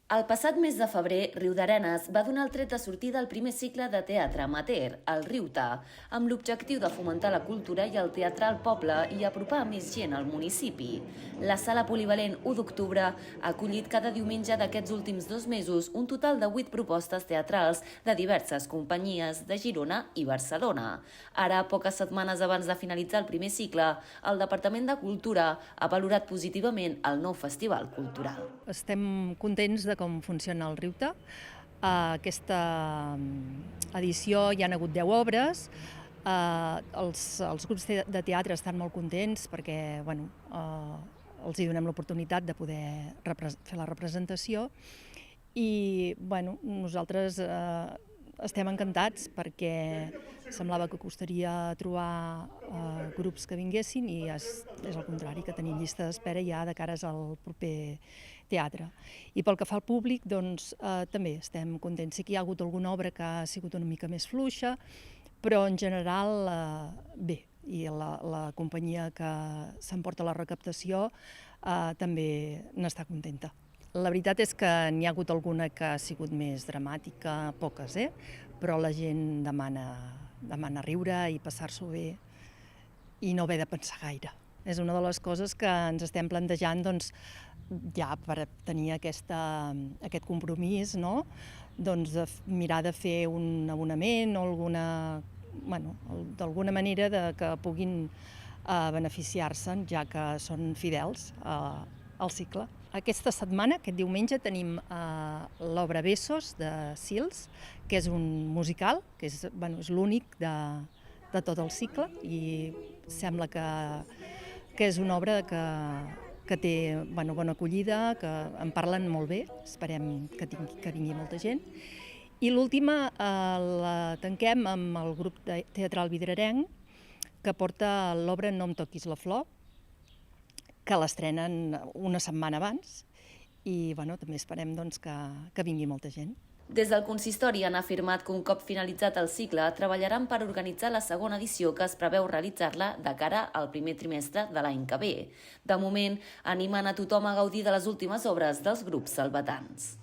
El passat mes de febrer, Riudarenes va donar el tret de sortida al primer cicle de teatre amateur, el Riuta, amb l'objectiu de fomentar la cultura i el teatre al poble i apropar més gent al municipi. La sala polivalent 1 d'octubre ha acollit cada diumenge d'aquests últims 2 mesos un total de 8 propostes teatrals de diverses companyies de Girona i Barcelona. Ara, poques setmanes abans de finalitzar el primer cicle, el Departament de Cultura ha valorat positivament el nou festival cultural. Estem contents de com funciona el Riuta. Aquesta edició hi han hagut 10 obres. Els grups de teatre estan molt contents perquè els hi donem l'oportunitat de poder fer la representació i nosaltres estem encantats perquè semblava que costaria trobar grups que vinguessin i és el contrari, que tenim llista d'espera ja de cares al proper teatre. I pel que fa al públic, doncs també estem contents. Sí que hi ha hagut alguna obra que ha sigut una mica més fluixa, però en general bé, i la companyia que s'emporta la recaptació també n'està contenta. La veritat és que n'hi ha hagut alguna que ha sigut més dramàtica, poques, però la gent demana riure i passar-s'ho bé i no haver de pensar gaire. És una de les coses que ens estem plantejant ja per tenir aquest compromís, de mirar de fer un abonament o d'alguna manera que puguin beneficiar-se'n, ja que són fidels al cicle. Aquesta setmana, aquest diumenge, tenim l'obra Besos de Sils, que és un musical, que és l'únic de tot el cicle i sembla que és una obra que té bona acollida, que en parlen molt bé, esperem que vingui molta gent. I l'última la tanquem amb el grup teatral vidrarenc, que porta l'obra No em toquis la flor, que l'estrenen una setmana abans i també esperem que vingui molta gent. Des del consistori han afirmat que un cop finalitzat el cicle treballaran per organitzar la segona edició que es preveu realitzar-la de cara al primer trimestre de l'any que ve. De moment, animen a tothom a gaudir de les últimes obres dels grups salvatans.